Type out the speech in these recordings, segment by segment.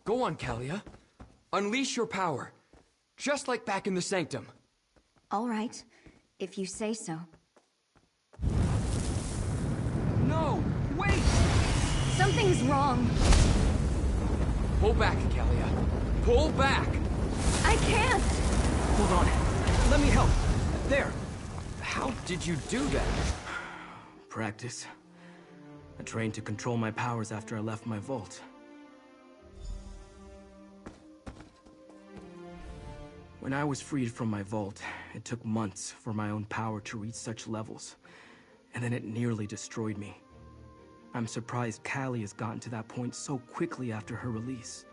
Go on, Kalia. Unleash your power. Just like back in the Sanctum. All right, if you say so. No! Wait! Something's wrong. Pull back, Kalia. Pull back! I can't! Hold on. Let me help. There. How did you do that? Practice. I trained to control my powers after I left my vault. When I was freed from my vault, it took months for my own power to reach such levels, and then it nearly destroyed me. I'm surprised Callie has gotten to that point so quickly after her release.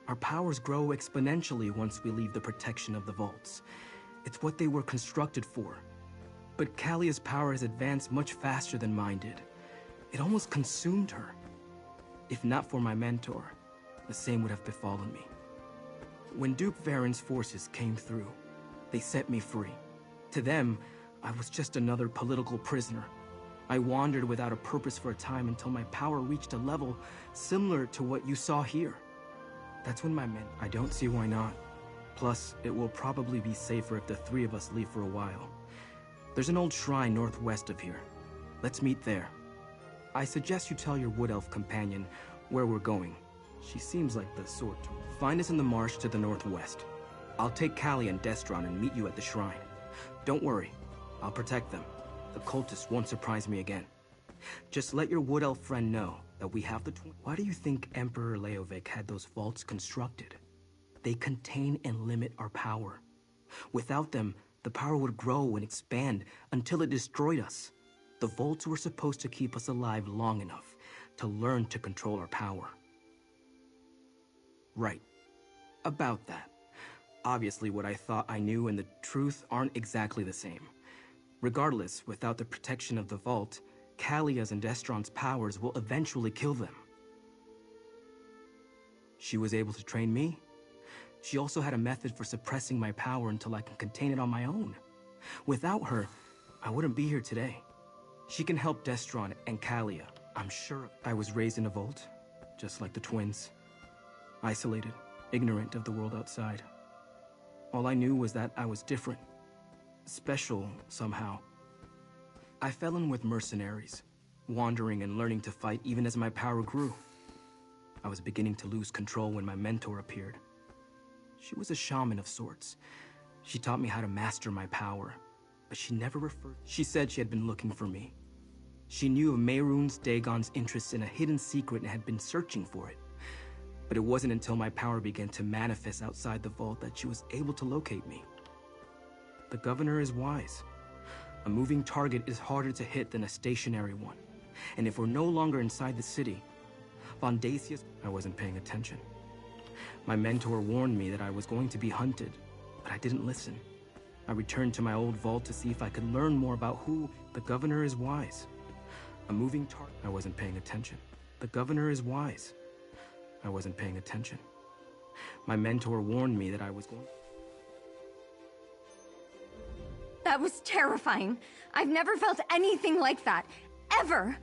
Our powers grow exponentially once we leave the protection of the vaults. It's what they were constructed for. But Callie's power has advanced much faster than mine did. It almost consumed her. If not for my mentor, the same would have befallen me. When Duke Varen's forces came through, they set me free. To them, I was just another political prisoner. I wandered without a purpose for a time until my power reached a level similar to what you saw here. That's when I don't see why not. Plus, it will probably be safer if the three of us leave for a while. There's an old shrine northwest of here. Let's meet there. I suggest you tell your Wood Elf companion where we're going. She seems like the sort to find us in the marsh to the northwest. I'll take Callie and Destron and meet you at the shrine. Don't worry, I'll protect them. The cultists won't surprise me again. Just let your Wood Elf friend know that we have the Why do you think Emperor Leovic had those vaults constructed? They contain and limit our power. Without them, the power would grow and expand until it destroyed us. The vaults were supposed to keep us alive long enough to learn to control our power. Right. About that. Obviously, what I thought I knew and the truth aren't exactly the same. Regardless, without the protection of the vault, Calia's and Destron's powers will eventually kill them. She was able to train me. She also had a method for suppressing my power until I can contain it on my own. Without her, I wouldn't be here today. She can help Destron and Kalia, I'm sure. I was raised in a vault, just like the twins. Isolated, ignorant of the world outside. All I knew was that I was different. Special, somehow. I fell in with mercenaries, wandering and learning to fight even as my power grew. I was beginning to lose control when my mentor appeared. She was a shaman of sorts. She taught me how to master my power, but she never referred. She said she had been looking for me. She knew of Mehrunes Dagon's interest in a hidden secret and had been searching for it. But it wasn't until my power began to manifest outside the vault that she was able to locate me. The governor is wise. A moving target is harder to hit than a stationary one. And if we're no longer inside the city, Vondacius... I wasn't paying attention. My mentor warned me that I was going to be hunted, but I didn't listen. I returned to my old vault to see if I could learn more about who... The governor is wise. A moving target... I wasn't paying attention. The governor is wise. I wasn't paying attention. My mentor warned me that I was going... That was terrifying. I've never felt anything like that. Ever.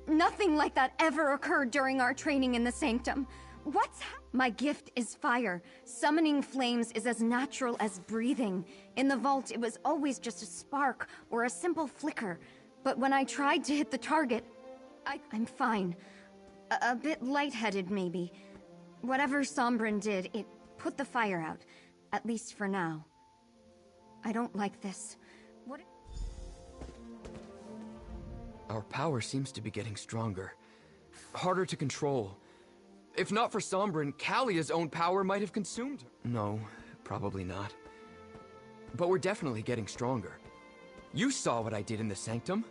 Nothing like that ever occurred during our training in the Sanctum. My gift is fire. Summoning flames is as natural as breathing. In the vault, it was always just a spark or a simple flicker. But when I tried to hit the target, I'm fine. A bit lightheaded, maybe. Whatever Sombrin did, it put the fire out. At least for now. I don't like this. What? Our power seems to be getting stronger. Harder to control. If not for Sombrin, Kalia's own power might have consumed her. No, probably not. But we're definitely getting stronger. You saw what I did in the Sanctum.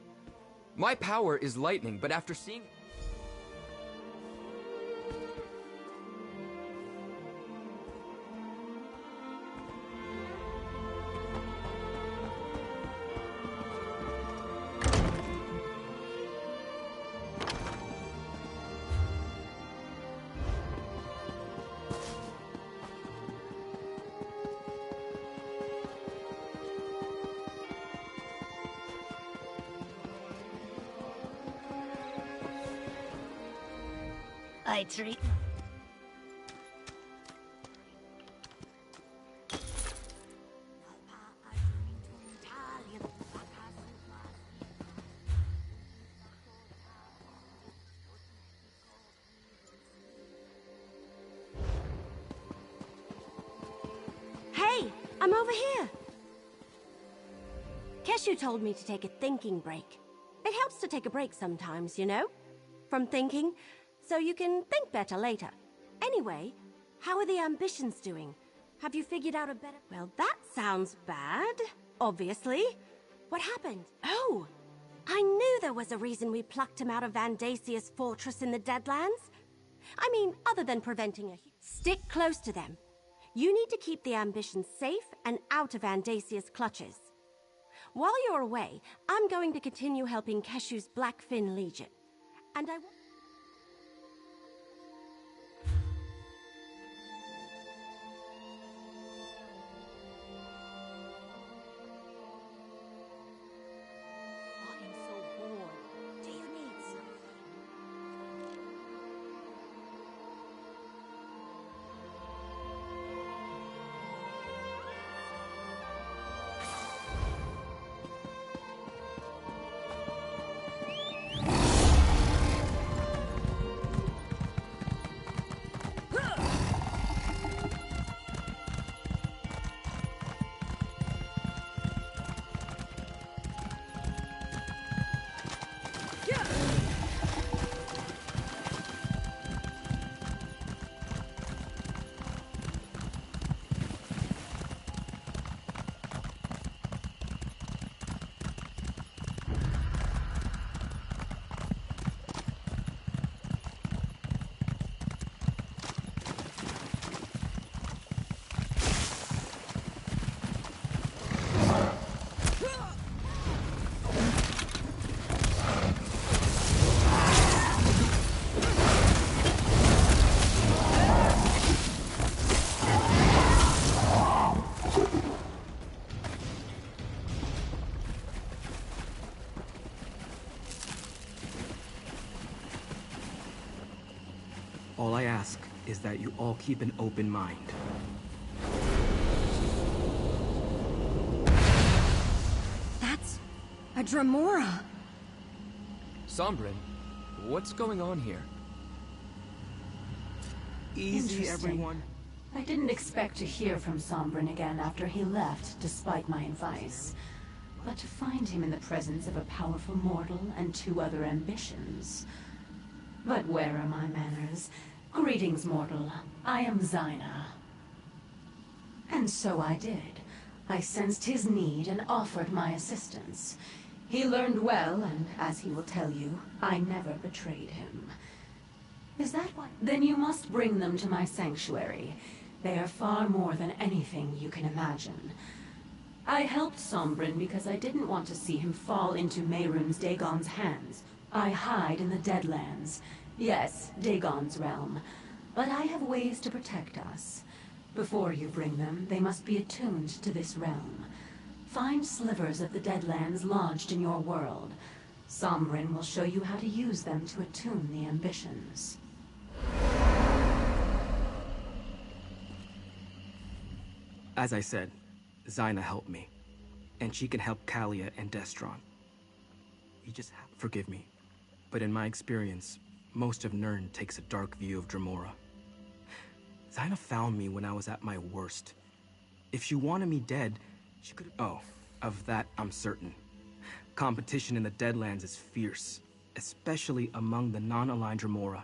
My power is lightning, but after seeing... I treat... I'm over here. Keshu told me to take a thinking break. It helps to take a break sometimes, you know? From thinking, so you can think better later. Anyway, how are the ambitions doing? Have you figured out a better... Well, that sounds bad, obviously. What happened? Oh, I knew there was a reason we plucked him out of Vandasia's fortress in the Deadlands. I mean, other than preventing a... Stick close to them. You need to keep the ambitions safe and out of Vandasia's clutches. While you're away, I'm going to continue helping Keshu's Blackfin Legion. And I... All I ask is that you all keep an open mind. That's a Dremora. Sombrin, what's going on here? Easy, Interesting. everyone. I didn't expect to hear from Sombrin again after he left, despite my advice. But to find him in the presence of a powerful mortal and 2 other ambitions... But where are my manners? Greetings, mortal. I am Zaina. And so I did. I sensed his need and offered my assistance. He learned well, and as he will tell you, I never betrayed him. Is that why? Then you must bring them to my sanctuary. They are far more than anything you can imagine. I helped Sombrin because I didn't want to see him fall into Mehrunes Dagon's hands. I hide in the Deadlands. Yes, Dagon's realm. But I have ways to protect us. Before you bring them, they must be attuned to this realm. Find slivers of the Deadlands lodged in your world. Sombrin will show you how to use them to attune the ambitions. As I said, Zaina helped me. And she can help Kalia and Destron. You just have... Forgive me. But in my experience, most of Nirn takes a dark view of Dremora. Zaina found me when I was at my worst. If she wanted me dead, she could have... Oh, of that I'm certain. Competition in the Deadlands is fierce, especially among the non-aligned Dremora.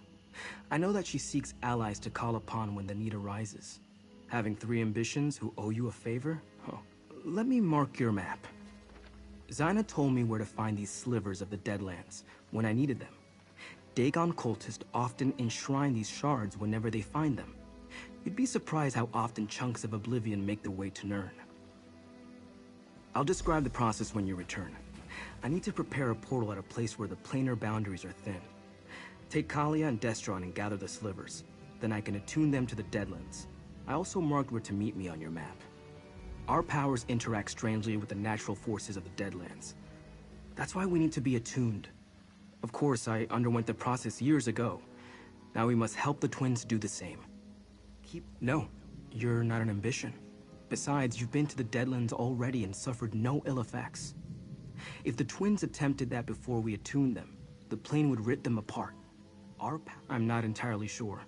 I know that she seeks allies to call upon when the need arises. Having 3 ambitions who owe you a favor? Oh, let me mark your map. Zaina told me where to find these slivers of the Deadlands when I needed them. Dagon cultists often enshrine these shards whenever they find them. You'd be surprised how often chunks of Oblivion make their way to Nirn. I'll describe the process when you return. I need to prepare a portal at a place where the planar boundaries are thin. Take Kalia and Destron and gather the slivers. Then I can attune them to the Deadlands. I also marked where to meet me on your map. Our powers interact strangely with the natural forces of the Deadlands. That's why we need to be attuned. Of course, I underwent the process years ago. Now we must help the twins do the same. No, you're not an ambition. Besides, you've been to the Deadlands already and suffered no ill effects. If the twins attempted that before we attuned them, the plane would rip them apart. I'm not entirely sure.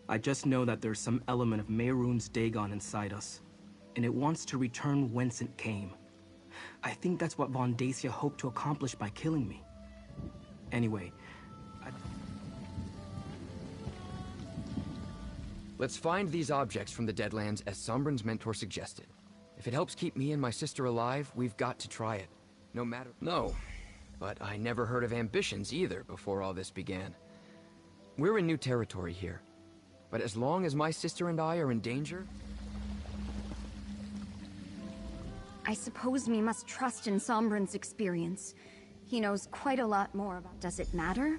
I just know that there's some element of Mehrunes Dagon inside us. and it wants to return whence it came. I think that's what Von Dacia hoped to accomplish by killing me. Anyway, Let's find these objects from the Deadlands as Sombrin's mentor suggested. If it helps keep me and my sister alive, we've got to try it. No matter... No. But I never heard of ambitions either before all this began. We're in new territory here. But as long as my sister and I are in danger... I suppose we must trust in Sombrin's experience. He knows quite a lot more about... Does it matter?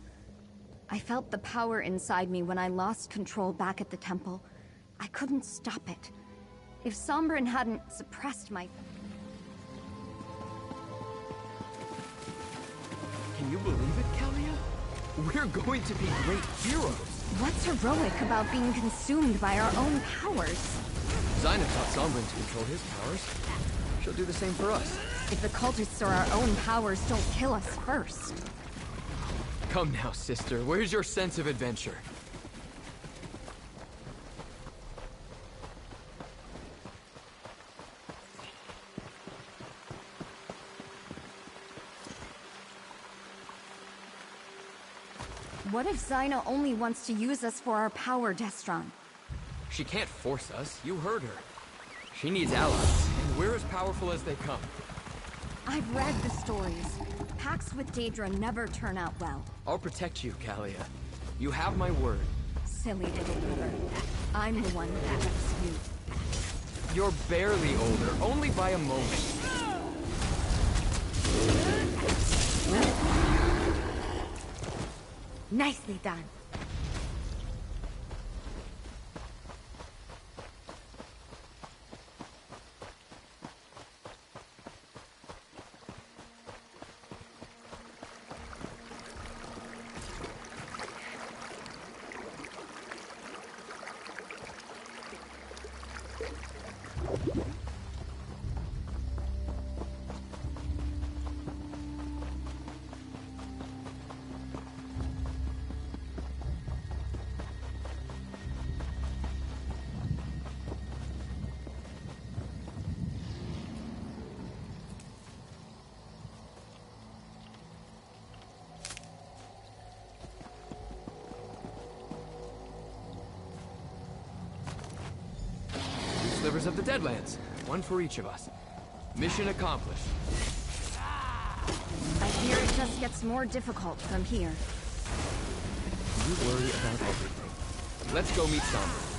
I felt the power inside me when I lost control back at the temple. I couldn't stop it. If Sombrin hadn't suppressed my... Can you believe it, Kalia? We're going to be great heroes. What's heroic about being consumed by our own powers? Zyna taught Sombrin to control his powers. She'll do the same for us. If the cultists or our own powers don't kill us first. Come now, sister. Where's your sense of adventure? What if Zyna only wants to use us for our power, Destron? She can't force us. You heard her. She needs allies, and we're as powerful as they come. I've read the stories. Pacts with Daedra never turn out well. I'll protect you, Kalia. You have my word. Silly little brother. I'm the one who protects you. You're barely older, only by a moment. Nicely done. Slivers of the Deadlands. One for each of us. Mission accomplished. I hear it just gets more difficult from here. You worry about everything. Let's go meet Sombrin.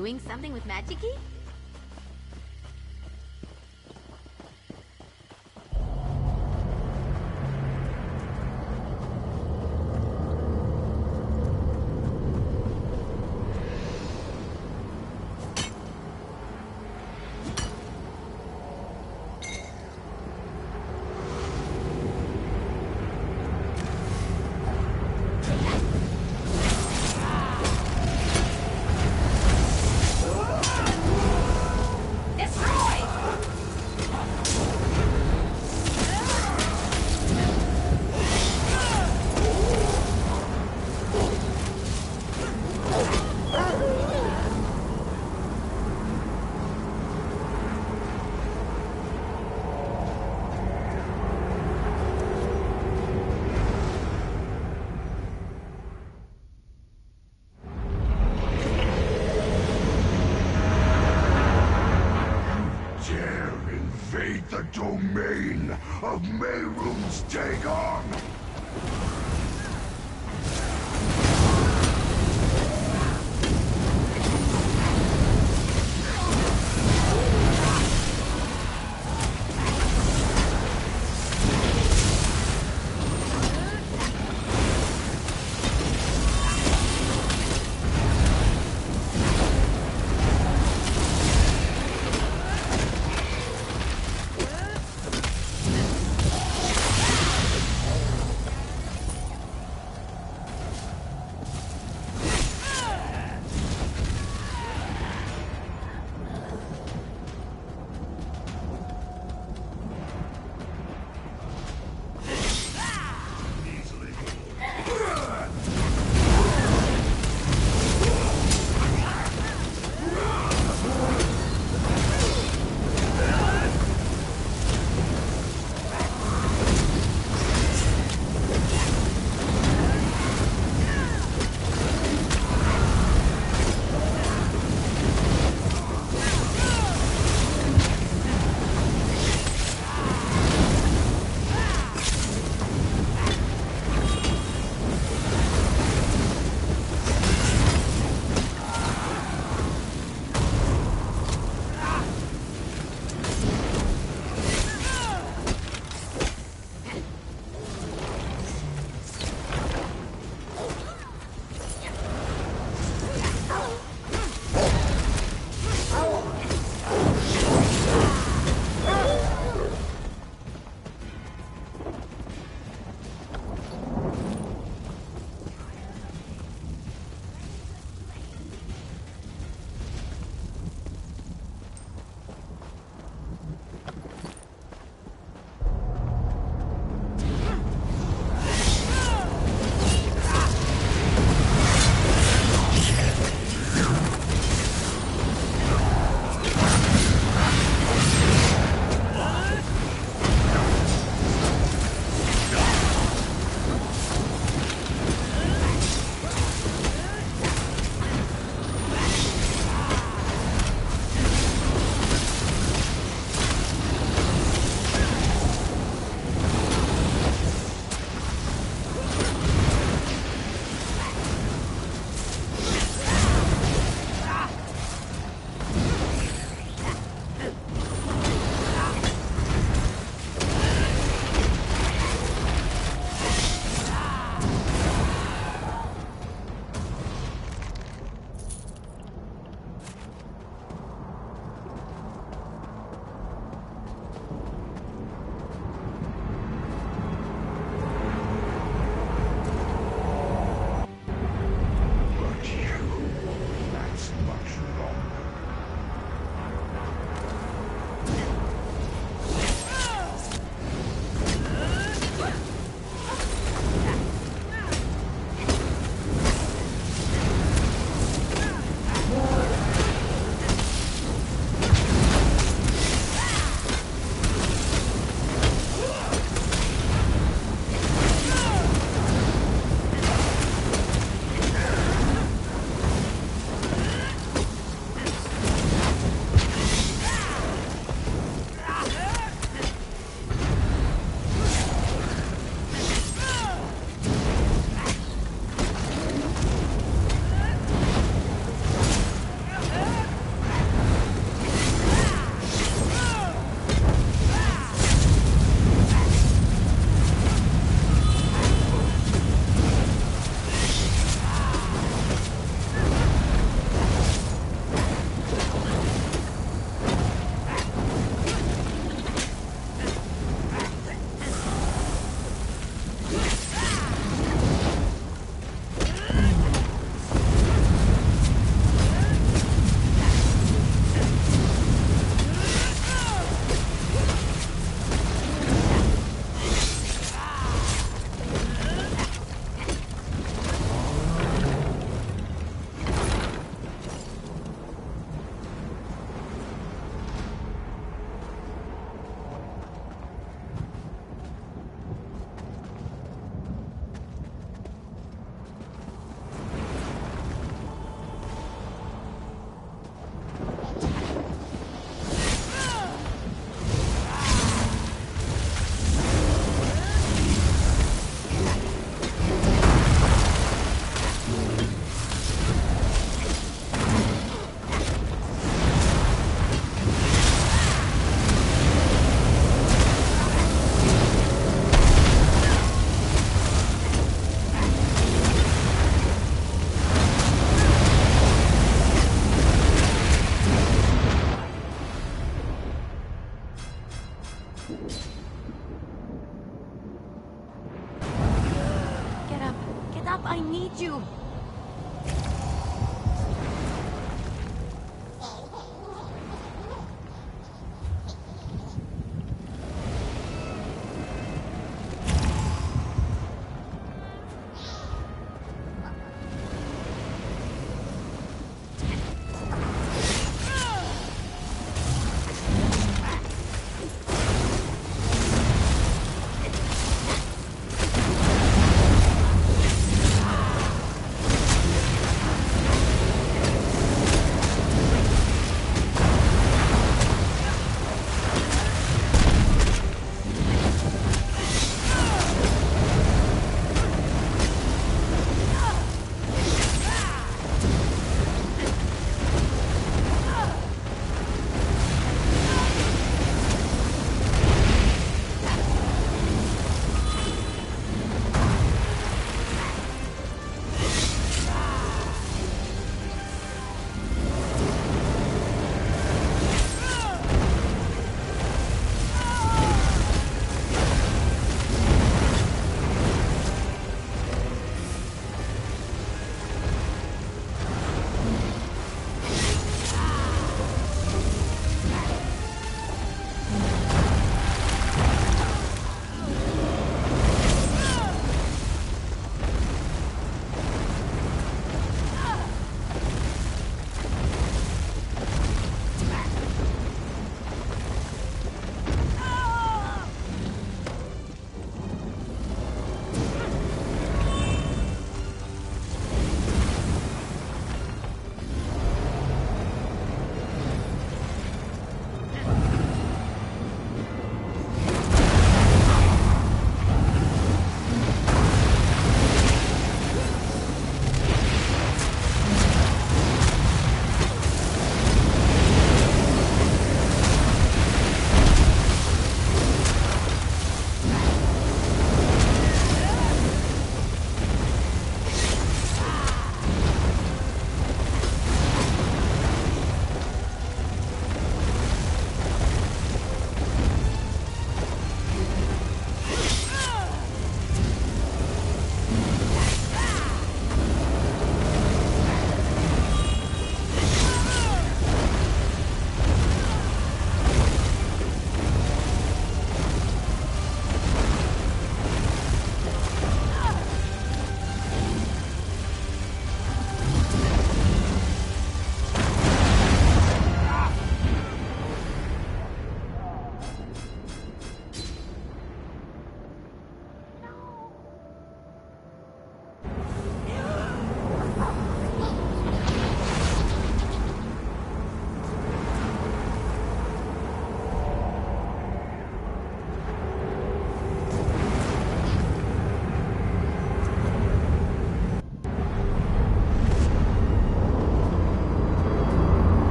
doing something with Magiki? The domain of Mehrunes Dagon!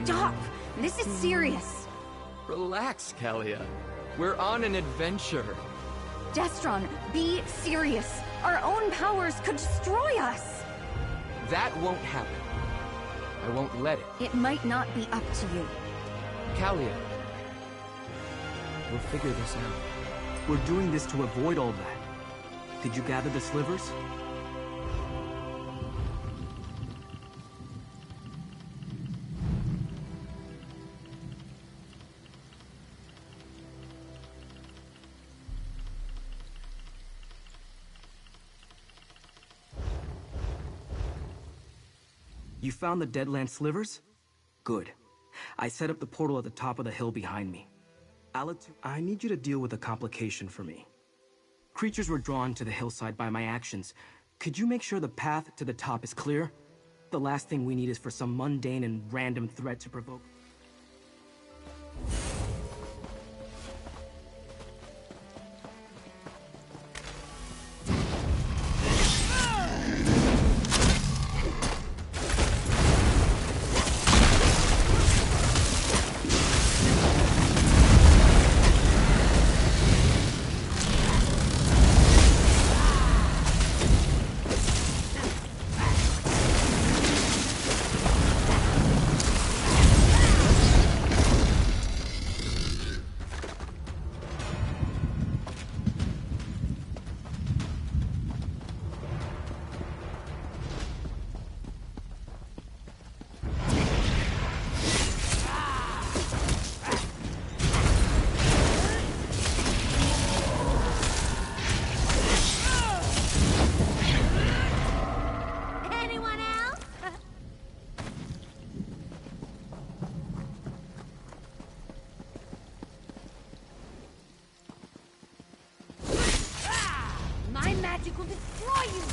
Stop! This is serious. Relax, Kalia. We're on an adventure. Destron, be serious. Our own powers could destroy us. That won't happen. I won't let it. It might not be up to you. Kalia. We'll figure this out. We're doing this to avoid all that. Did you gather the slivers? You found the Deadland slivers? Good. I set up the portal at the top of the hill behind me. I need you to deal with a complication for me. Creatures were drawn to the hillside by my actions. Could you make sure the path to the top is clear? The last thing we need is for some mundane and random threat to provoke... Magic will destroy you!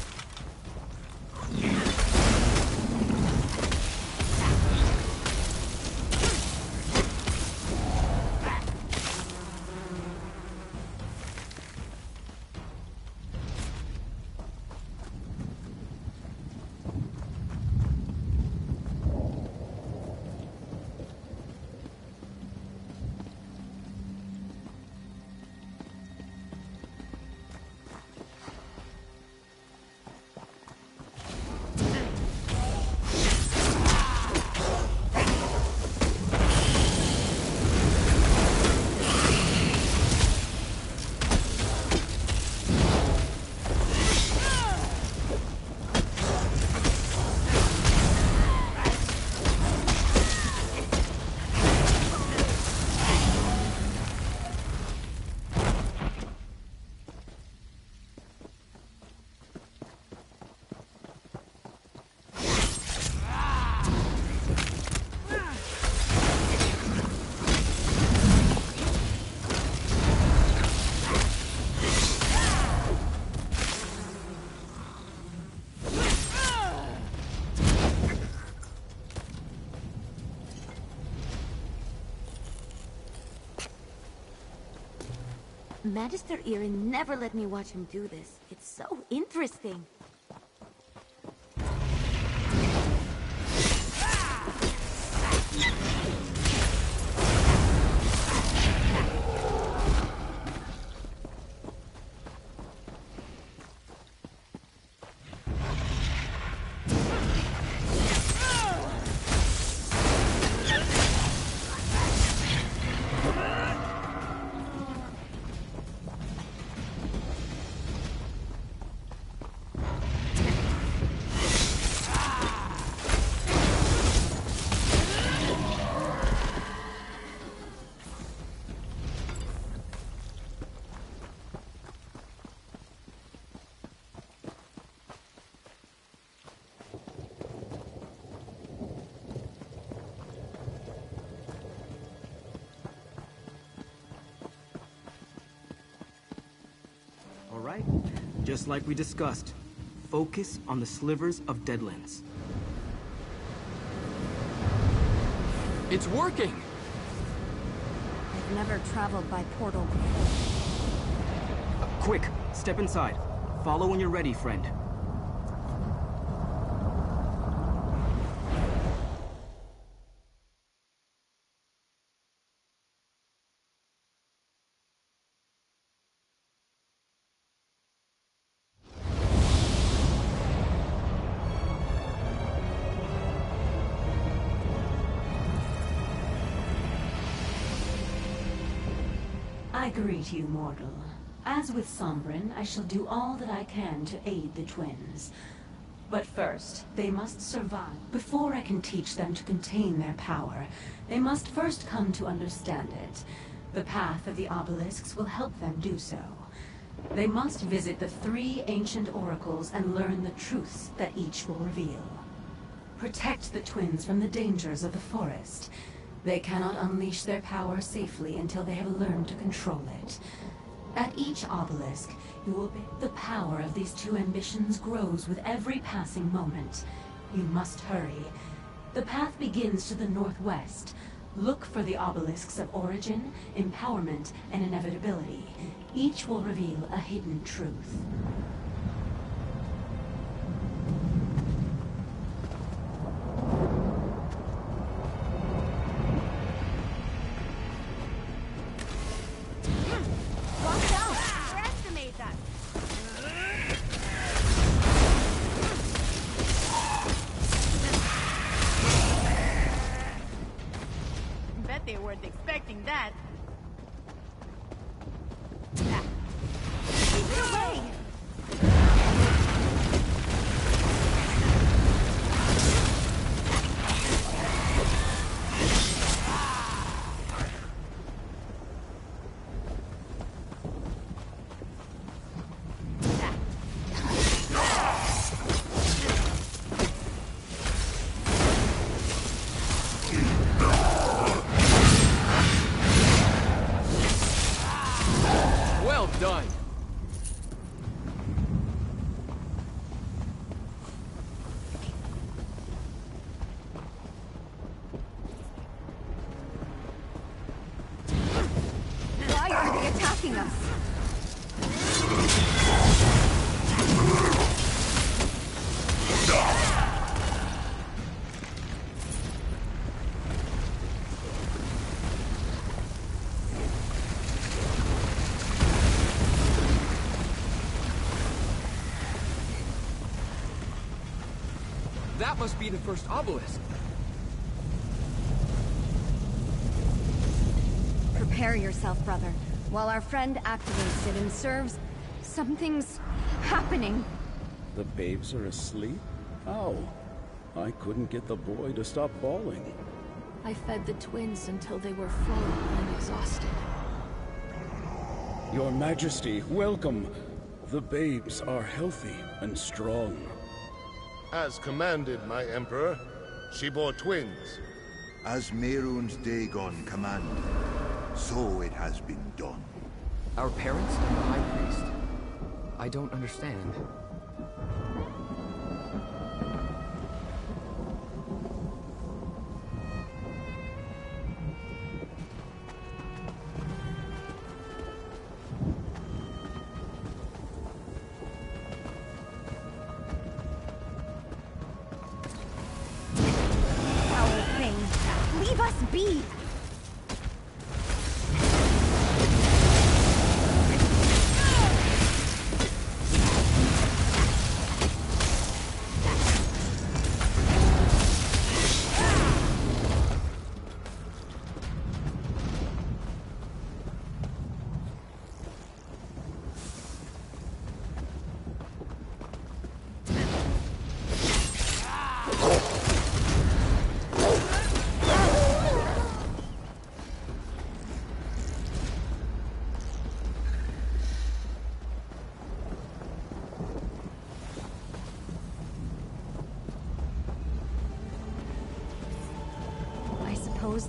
Magister Irin never let me watch him do this. It's so interesting. Alright, just like we discussed. Focus on the slivers of Deadlands. It's working! I've never traveled by portal before. Quick, step inside. Follow when you're ready, friend. I greet you, mortal. As with Sombrin, I shall do all that I can to aid the twins. But first, they must survive. Before I can teach them to contain their power, they must first come to understand it. The path of the obelisks will help them do so. They must visit the 3 ancient oracles and learn the truths that each will reveal. Protect the twins from the dangers of the forest. They cannot unleash their power safely until they have learned to control it. At each obelisk, you will be... The power of these 2 ambitions grows with every passing moment. You must hurry. The path begins to the northwest. Look for the obelisks of origin, empowerment, and inevitability. Each will reveal a hidden truth. They weren't expecting that. Get away! Done. Why are they attacking us? That must be the first obelisk. Prepare yourself, brother. While our friend activates it and serves, something's happening. The babes are asleep? How? I couldn't get the boy to stop bawling. I fed the twins until they were full and exhausted. Your Majesty, welcome. The babes are healthy and strong. As commanded, my Emperor. She bore twins. As Mehrunes Dagon commanded, so it has been done. Our parents and the High Priest? I don't understand. Leave us be!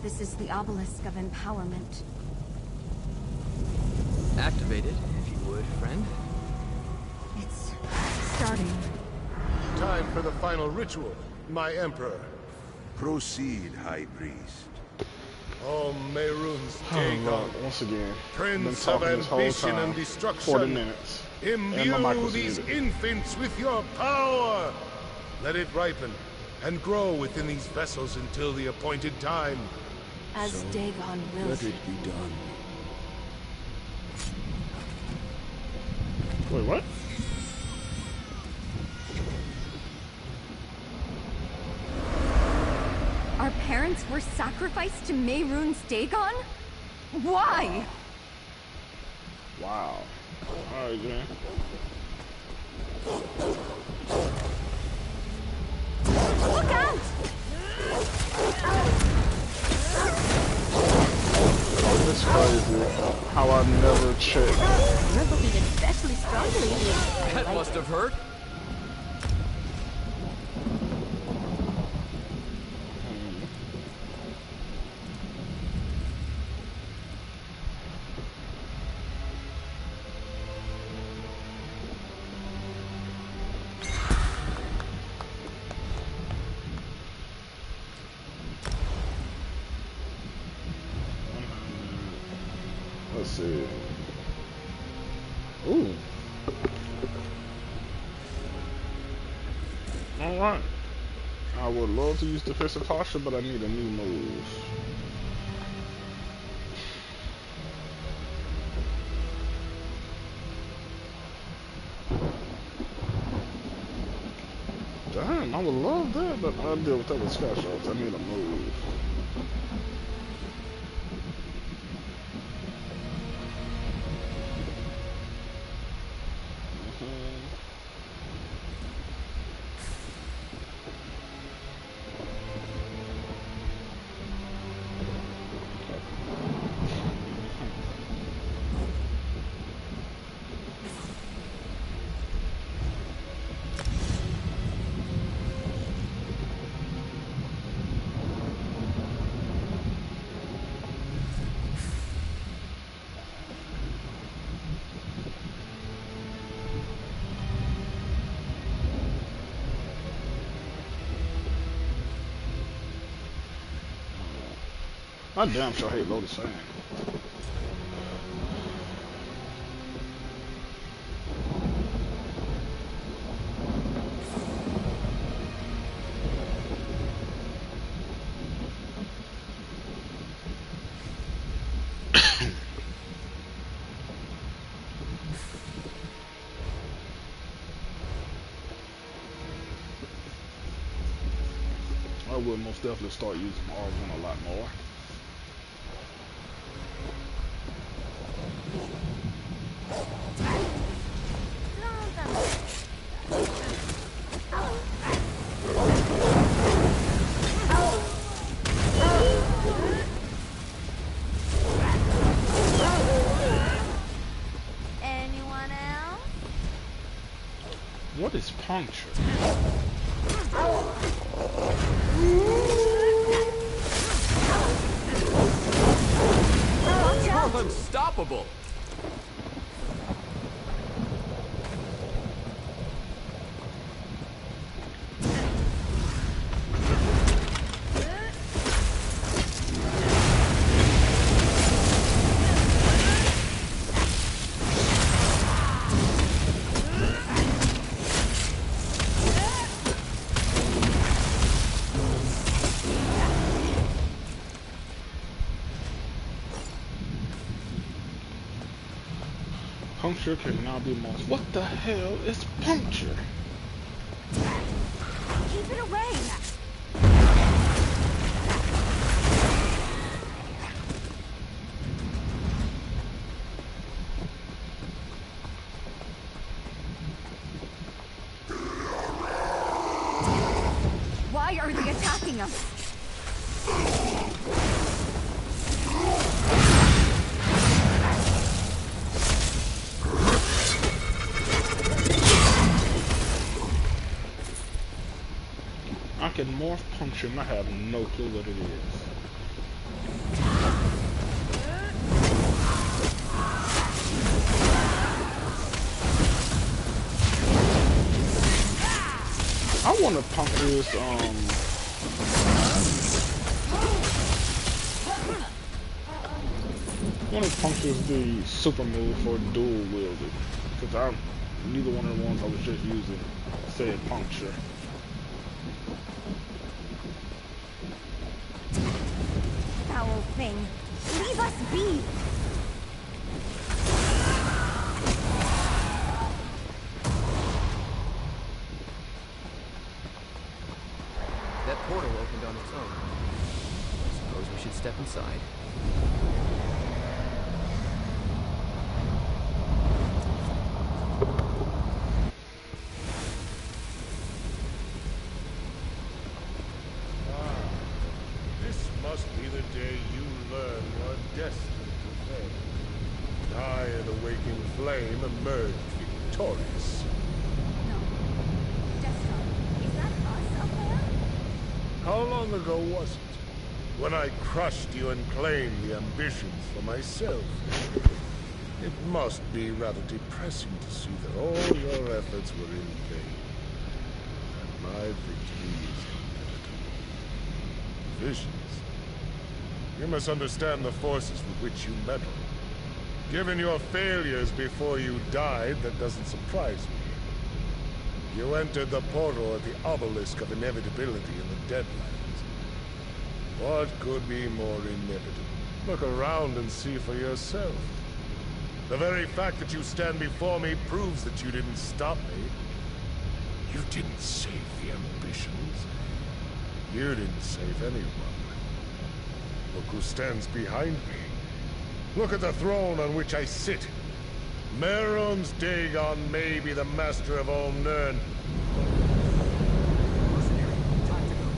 This is the obelisk of empowerment. Activate it, if you would, friend. It's starting. Time for the final ritual, my Emperor. Proceed, High Priest. Oh, Mehrunes Oh Dagon, Lord, once again. Prince I've of been talking this whole ambition time, and destruction. 40 minutes. And my mic Imbue was these muted. infants with your power. Let it ripen and grow within these vessels until the appointed time. As Dagon wills. Let it be done. Wait, what? Our parents were sacrificed to Mehrunes Dagon? Why? Wow. Alright, man. Look out! Oh, this is crazy. How I never checked. You're looking especially strong lately. That must have hurt. Let's see. Ooh. Alright. I would love to use defensive posture, but I need a new move. Damn, I would love that, but I'll deal with that with Scott Shots. I need a move. I damn sure hate Lotus Sand. I will most definitely start using R1 a lot more. Anyone else? What is puncture? You're unstoppable. Puncture can now be most. What the hell is puncture? Keep it away! Why are they attacking us? I can morph puncture and I have no clue what it is. I want to puncture this, one of punctures the super move for dual wielding. Because neither one of the ones I was just using said puncture. Foul thing. Leave us be! That portal opened on its own. Suppose we should step inside. destined to fail. I, an awaking flame, emerged victorious. No. Destro, is that us up there? How long ago was it? When I crushed you and claimed the ambitions for myself. It must be rather depressing to see that all your efforts were in vain. And my victory is inevitable. Visions. You must understand the forces with which you meddle. Given your failures before you died, that doesn't surprise me. You entered the portal at the obelisk of inevitability in the Deadlands. What could be more inevitable? Look around and see for yourself. The very fact that you stand before me proves that you didn't stop me. You didn't save the ambitions. You didn't save anyone. Look who stands behind me. Look at the throne on which I sit. Mehrunes Dagon may be the master of all Nirn. Mercenary, time to go.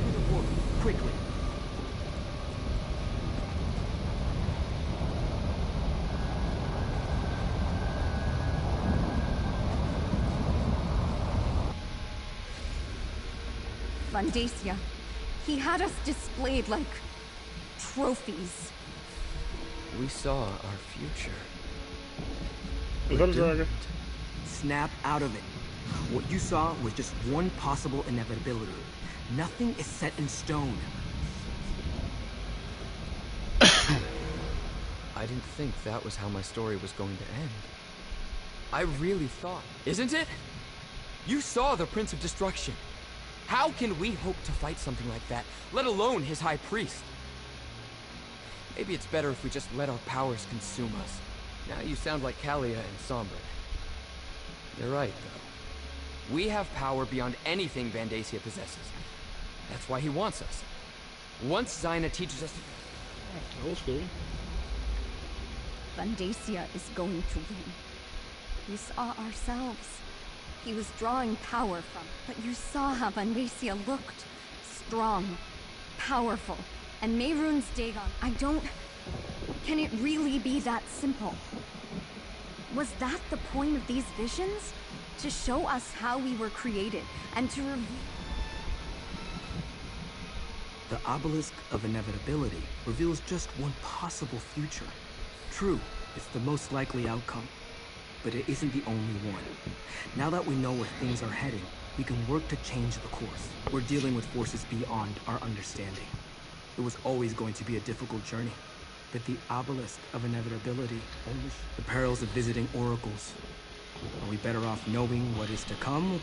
Through the portal, quickly. Vandacia. He had us displayed like trophies. We saw our future. Is that a dragon? Snap out of it. What you saw was just one possible inevitability. Nothing is set in stone. I didn't think that was how my story was going to end. I really thought... Isn't it? You saw the Prince of Destruction. How can we hope to fight something like that, let alone his High Priest? Maybe it's better if we just let our powers consume us. Now you sound like Kalia and Sombra. You're right, though. We have power beyond anything Vandacia possesses. That's why he wants us. Once Zaina teaches us... That was cool. Vandacia is going to win. We saw ourselves. He was drawing power from... But you saw how Vandacia looked. Strong. Powerful. And Mehrunes Dagon... I don't... Can it really be that simple? Was that the point of these visions? To show us how we were created, and to reveal... The Obelisk of Inevitability reveals just one possible future. True, it's the most likely outcome. But it isn't the only one. Now that we know where things are heading, we can work to change the course. We're dealing with forces beyond our understanding. It was always going to be a difficult journey. But the Obelisk of Inevitability only the perils of visiting oracles. Are we better off knowing what is to come,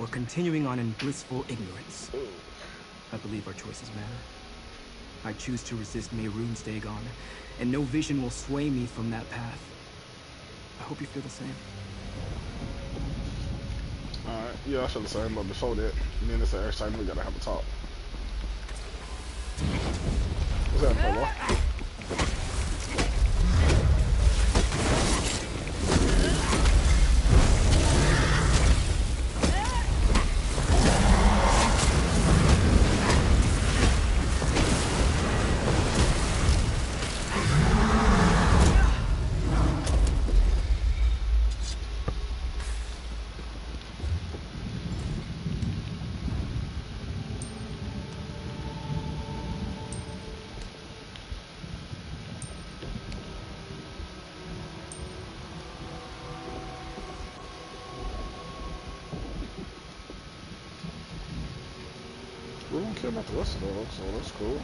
or continuing on in blissful ignorance? I believe our choices matter. I choose to resist Mehrunes Dagon, and no vision will sway me from that path. I hope you feel the same. Alright, yeah, I feel the same, but before that, me and this Eric Simon, we gotta have a talk. What's that, Polo? We don't care about the rest of those, so that's cool.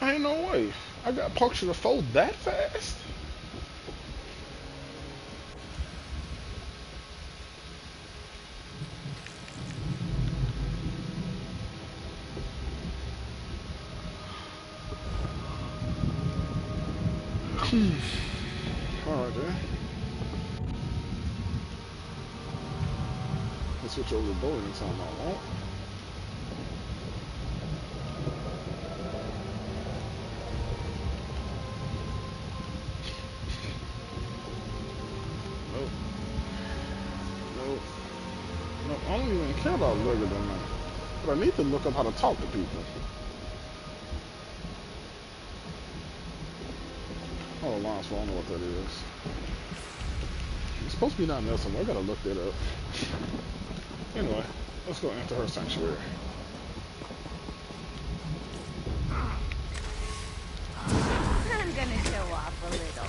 Ain't no way. I got puncture to fold that fast? Alright then. Let's switch over to bowling anytime I want. Nope. I don't even care about Lurker than that. But I need to look up how to talk to people. Oh, Lance, I don't know what that is. It's supposed to be down there somewhere. I gotta look that up. Anyway, let's go enter her sanctuary. I'm gonna show off a little.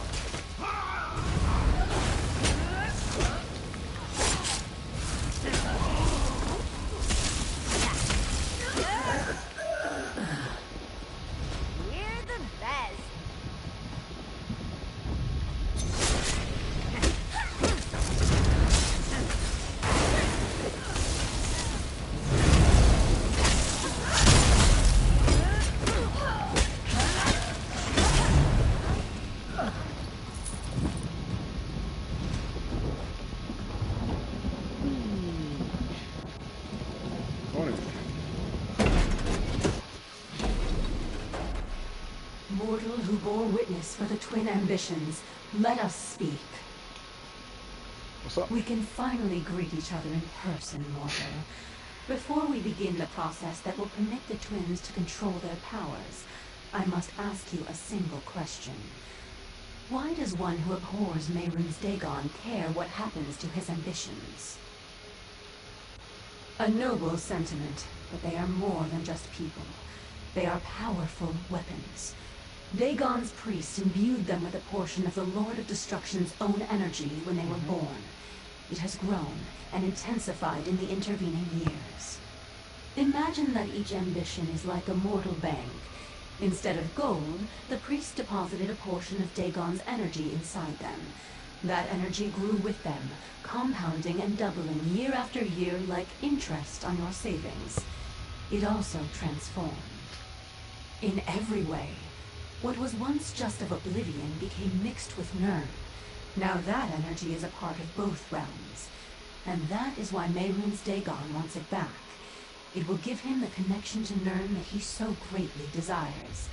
We're the best. Mortal who bore witness for the twin ambitions, let us speak. What's up? We can finally greet each other in person, Mortal. Before we begin the process that will permit the twins to control their powers, I must ask you a single question. Why does one who abhors Mehrunes Dagon care what happens to his ambitions? A noble sentiment, but they are more than just people. They are powerful weapons. Dagon's priests imbued them with a portion of the Lord of Destruction's own energy when they were born. It has grown and intensified in the intervening years. Imagine that each ambition is like a mortal bank. Instead of gold, the priests deposited a portion of Dagon's energy inside them. That energy grew with them, compounding and doubling year after year like interest on your savings. It also transformed. In every way, what was once just of oblivion became mixed with Nirn. Now that energy is a part of both realms. And that is why Mehrunes Dagon wants it back. It will give him the connection to Nirn that he so greatly desires.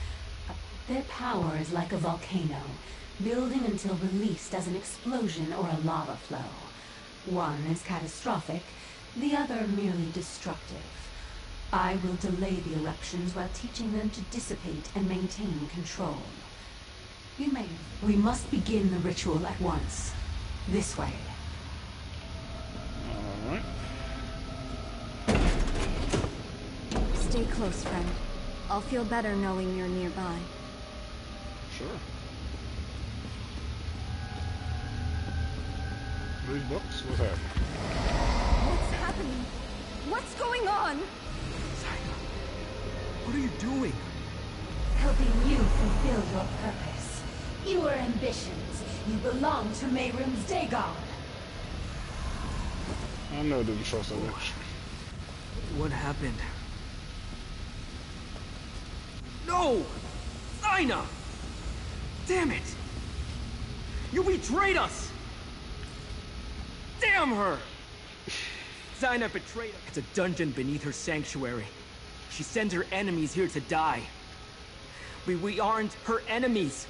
Their power is like a volcano, building until released as an explosion or a lava flow. One is catastrophic, the other merely destructive. I will delay the eruptions while teaching them to dissipate and maintain control. We must begin the ritual at once. This way. Alright. Stay close, friend. I'll feel better knowing you're nearby. Sure. These books? What's happening? What's happening? What's going on? What are you doing? Helping you fulfill your purpose. Your ambitions. You belong to Mehrunes Dagon. I know I didn't trust that bitch. What happened? No! Zaina! Damn it! You betrayed us! Damn her! Zaina betrayed us. It's a dungeon beneath her sanctuary. She sends her enemies here to die. We aren't her enemies.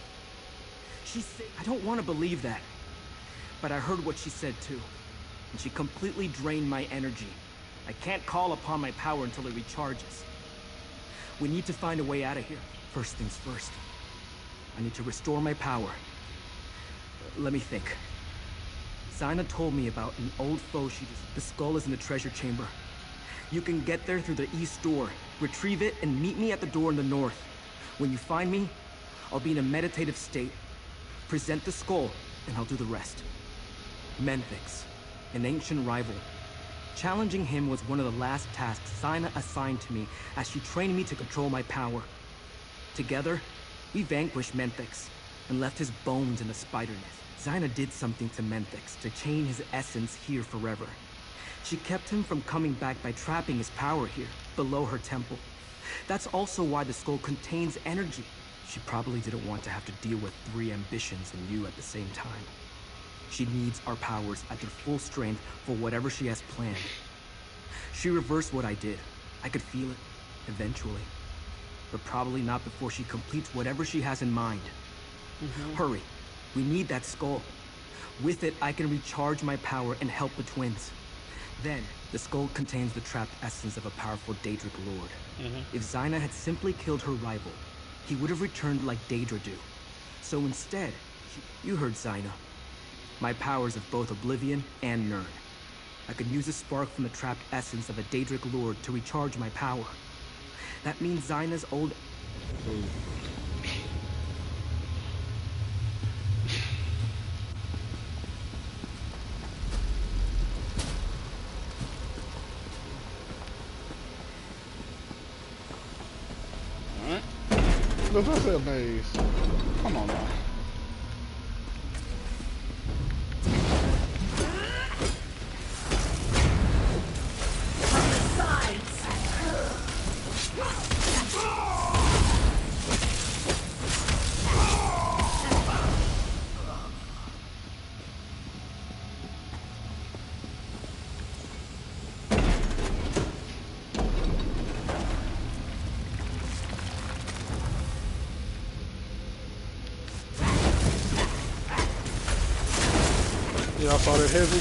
She said, I don't want to believe that. But I heard what she said too. And she completely drained my energy. I can't call upon my power until it recharges. We need to find a way out of here. First things first. I need to restore my power. Let me think. Zaina told me about an old foe The skull is in the treasure chamber. You can get there through the east door, retrieve it, and meet me at the door in the north. When you find me, I'll be in a meditative state. Present the skull, and I'll do the rest. Menthyx, an ancient rival. Challenging him was one of the last tasks Zaina assigned to me as she trained me to control my power. Together, we vanquished Menthyx and left his bones in the spider nest. Zaina did something to Menthyx to chain his essence here forever. She kept him from coming back by trapping his power here, below her temple. That's also why the skull contains energy, She probably didn't want to have to deal with 3 ambitions and you at the same time. She needs our powers at their full strength for whatever she has planned. She reversed what I did. I could feel it, eventually. But probably not before she completes whatever she has in mind. Hurry. We need that skull. With it, I can recharge my power and help the twins. Then, the skull contains the trapped essence of a powerful Daedric lord. If Zaina had simply killed her rival, he would have returned like Daedra do. So instead, you heard Zaina. My powers of both Oblivion and Nirn. I could use a spark from the trapped essence of a Daedric lord to recharge my power. That means Zaina's old... Alright. Look, that's a maze. Come on now. Y'all saw that heavy?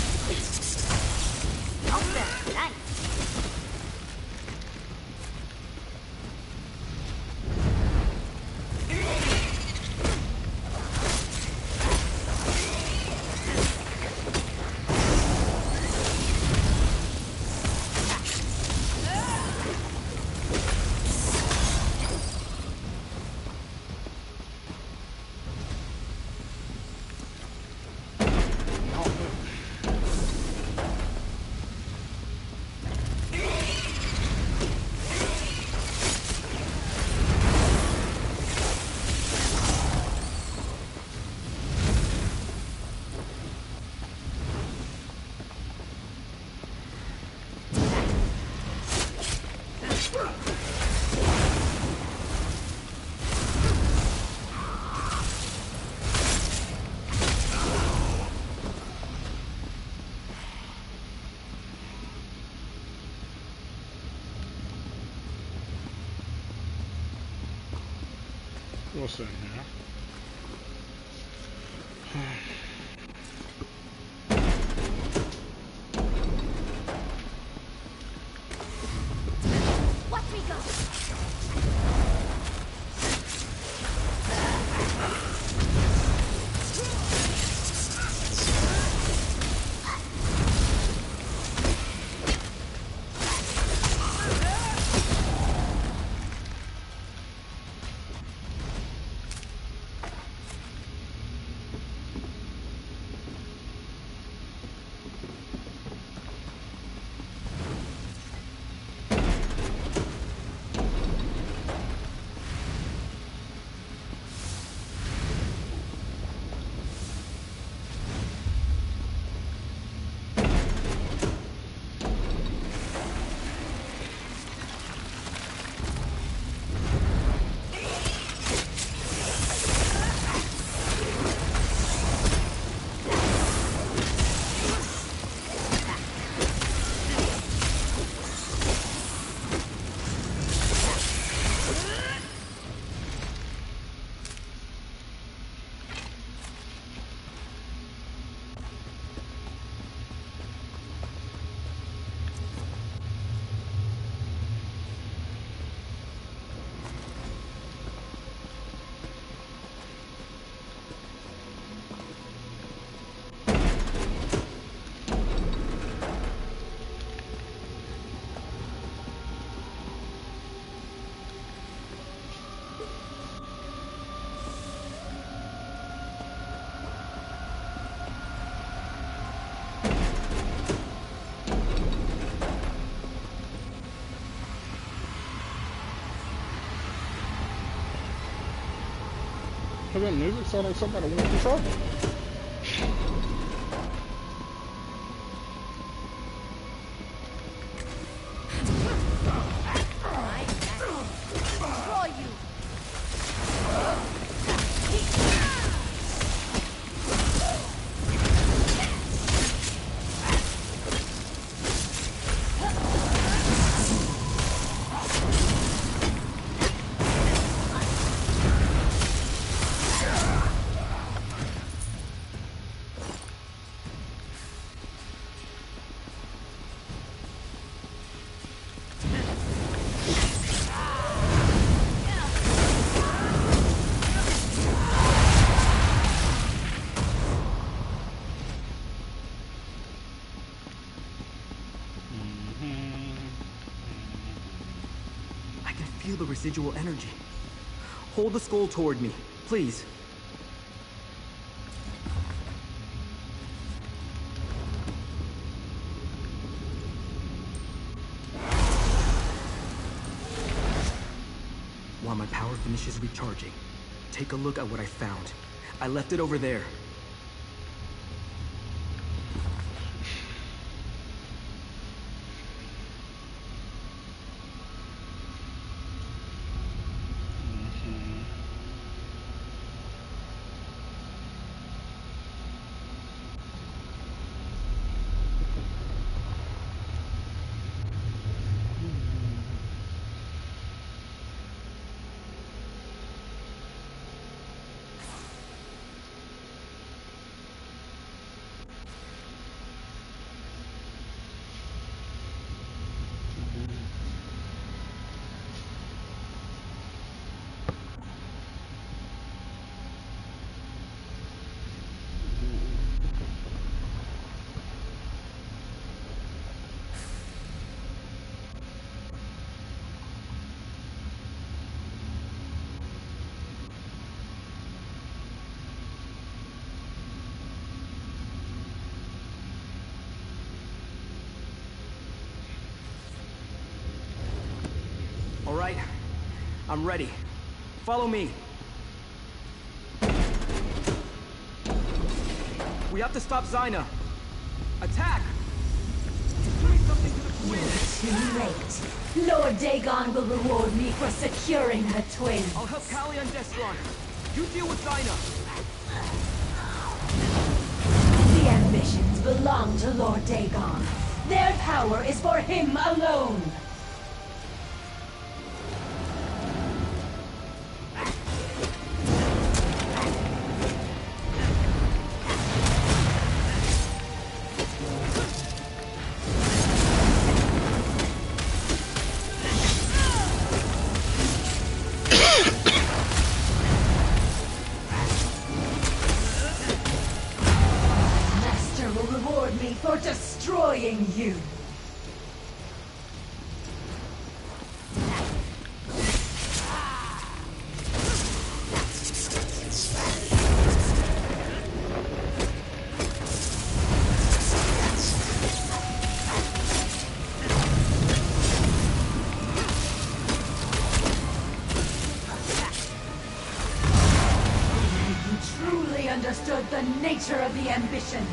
What's in here? Watch me go. That music sounds like somebody went in trouble. Destroy you. feel the residual energy. Hold the skull toward me, please. While my power finishes recharging, take a look at what I found. I left it over there. All right, I'm ready. Follow me. We have to stop Zyna. Attack! Do something to the twin! Too late. Lord Dagon will reward me for securing the twin. I'll help Callia and Destron. You deal with Zyna. The ambitions belong to Lord Dagon. Their power is for him alone. For destroying you. You truly understood the nature of the ambitions.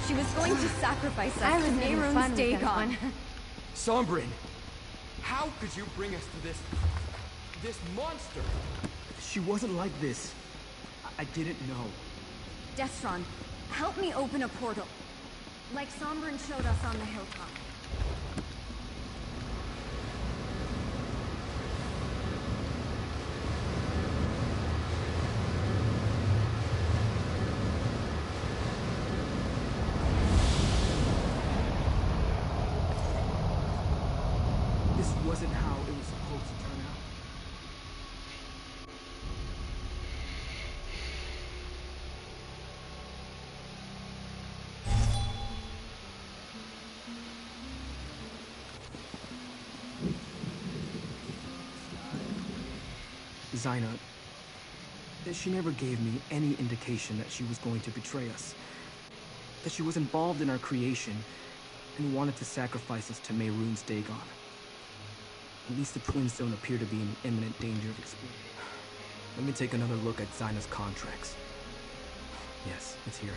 She was going to sacrifice us to Mehrunes Dagon. Sombrin, how could you bring us to this monster? She wasn't like this. I didn't know. Destron, help me open a portal. Like Sombrin showed us on the hilltop. Wasn't how it was supposed to turn out. Zyna, she never gave me any indication that she was going to betray us. That she was involved in our creation and wanted to sacrifice us to Mehrunes Dagon. At least the twins don't appear to be in imminent danger of explosion. Let me take another look at Zyna's contracts. Yes, it's here.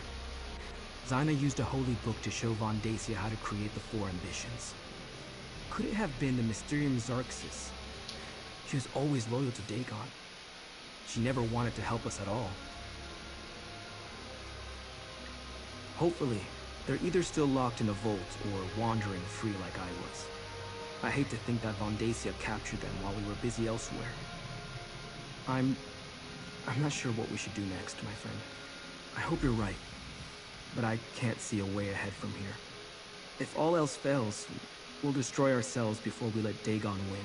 Zyna used a holy book to show Von Dacia how to create the 4 ambitions. Could it have been the Mysterium Xarxus? She was always loyal to Dagon. She never wanted to help us at all. Hopefully, they're either still locked in a vault or wandering free like I was. I hate to think that Von Dacia captured them while we were busy elsewhere. I'm not sure what we should do next, my friend. I hope you're right, but I can't see a way ahead from here. If all else fails, we'll destroy ourselves before we let Dagon win.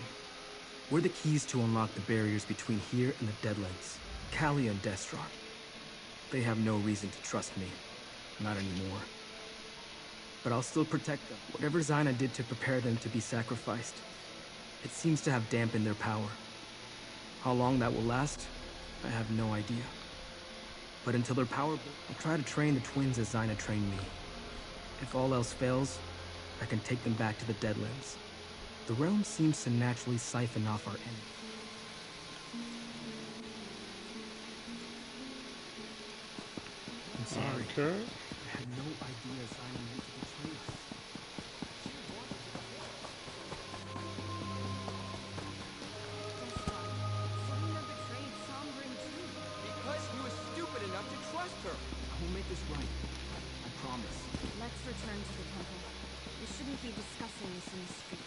We're the keys to unlock the barriers between here and the Deadlands, Callia and Destron. They have no reason to trust me. Not anymore. But I'll still protect them. Whatever Zaina did to prepare them to be sacrificed, it seems to have dampened their power. How long that will last, I have no idea. But until they're powerful, I'll try to train the twins as Zaina trained me. If all else fails, I can take them back to the Deadlands. The realm seems to naturally siphon off our energy. I'm sorry. Okay. I had no idea Zaina meant to betray us. Because he was stupid enough to trust her. I will make this right. I promise. Let's return to the temple. We shouldn't be discussing this in the street.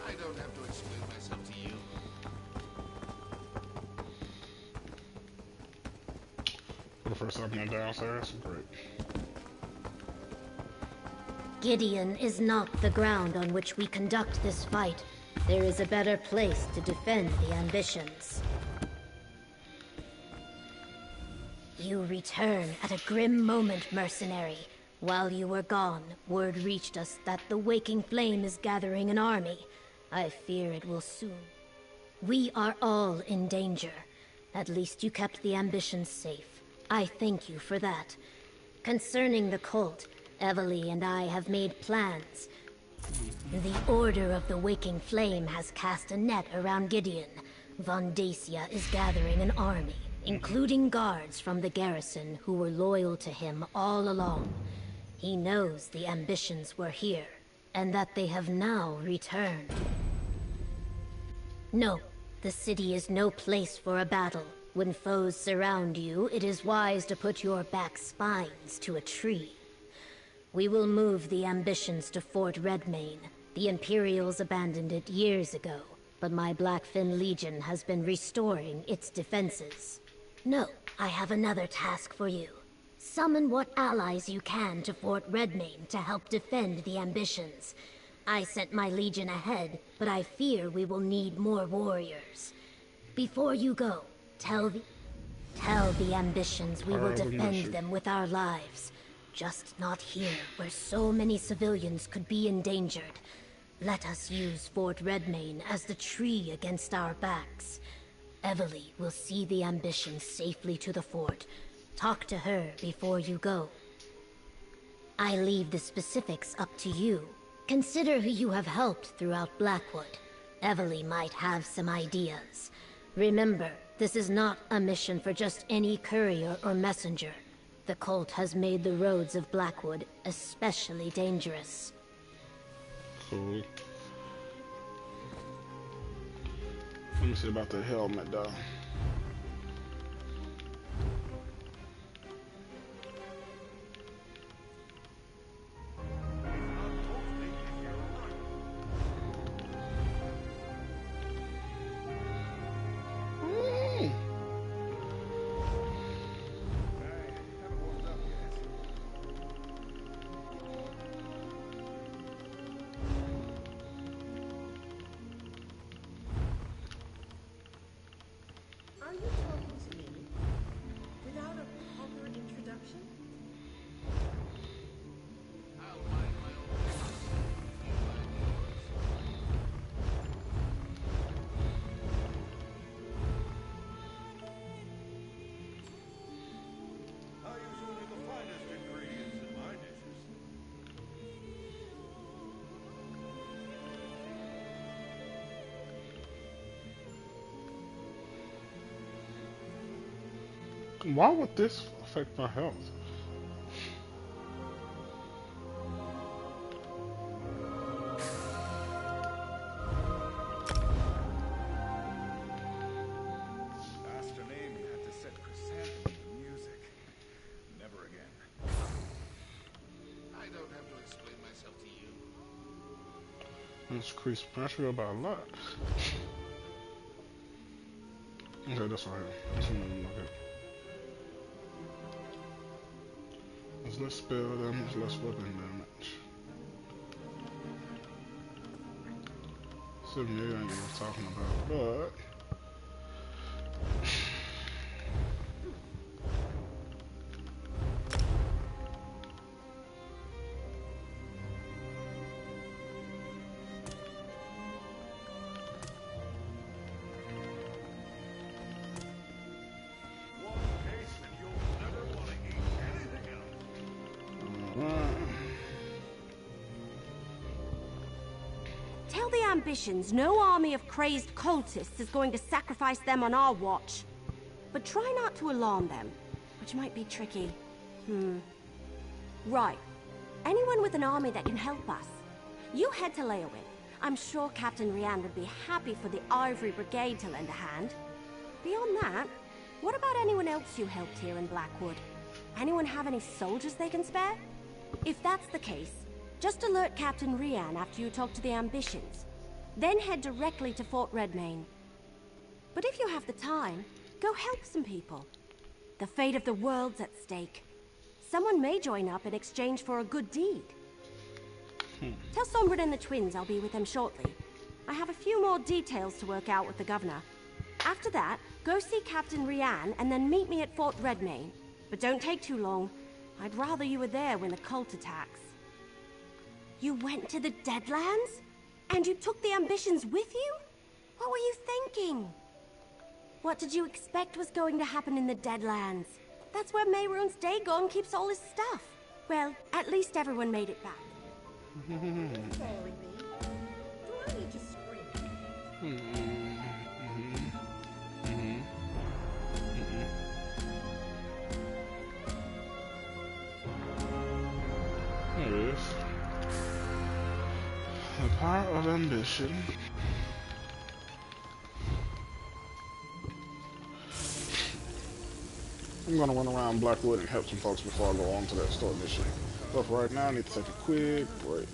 I don't have to explain myself to you. For the first time downstairs, great. Gideon is not the ground on which we conduct this fight. There is a better place to defend the ambitions. You return at a grim moment, mercenary. While you were gone, word reached us that the Waking Flame is gathering an army. I fear it will soon. We are all in danger. At least you kept the ambitions safe. I thank you for that. Concerning the cult, Evely and I have made plans. The Order of the Waking Flame has cast a net around Gideon. Von Dacia is gathering an army, including guards from the garrison who were loyal to him all along. He knows the ambitions were here, and that they have now returned. No, the city is no place for a battle. When foes surround you, it is wise to put your back spines to a tree. We will move the ambitions to Fort Redmane. The Imperials abandoned it years ago, but my Blackfin Legion has been restoring its defenses. No, I have another task for you. Summon what allies you can to Fort Redmane to help defend the ambitions. I sent my legion ahead, but I fear we will need more warriors. Before you go, tell the ambitions we will defend them with our lives. Just not here, where so many civilians could be endangered. Let us use Fort Redmane as the tree against our backs. Evely will see the ambitions safely to the fort. Talk to her before you go. I leave the specifics up to you. Consider who you have helped throughout Blackwood. Evely might have some ideas. Remember, this is not a mission for just any courier or messenger. The cult has made the roads of Blackwood especially dangerous. Cool. Let me see about the helmet, though. Are you talking to me without a proper introduction? I use only the finest ingredients in my dishes. Why would this affect my health? Master Name had to set Chrysanthemum to music. Never again. I don't have to explain myself to you. Increased pressure by a lot. Okay, that's right here. That's what I'm looking at. There's less spell damage, less weapon damage. 78 ain't what I'm talking about, but Tell the Ambitions no army of crazed cultists is going to sacrifice them on our watch. But try not to alarm them, which might be tricky. Right. Anyone with an army that can help us? You head to Leowin. I'm sure Captain Rian would be happy for the Ivory Brigade to lend a hand. Beyond that, what about anyone else you helped here in Blackwood? Anyone have any soldiers they can spare? If that's the case, just alert Captain Rian after you talk to the Ambitions. Then head directly to Fort Redmane. But if you have the time, go help some people. The fate of the world's at stake. Someone may join up in exchange for a good deed. Tell Sombrin and the twins I'll be with them shortly. I have a few more details to work out with the governor. After that, go see Captain Rian and then meet me at Fort Redmane. But don't take too long. I'd rather you were there when the cult attacks. You went to the Deadlands? And you took the Ambitions with you? What were you thinking? What did you expect was going to happen in the Deadlands? That's where Mehrunes Dagon keeps all his stuff. Well, at least everyone made it back. Sorry, me. Do I need to scream? There it is. The power of ambition. I'm gonna run around Blackwood and help some folks before I go on to that store mission. But for right now, I need to take a quick break.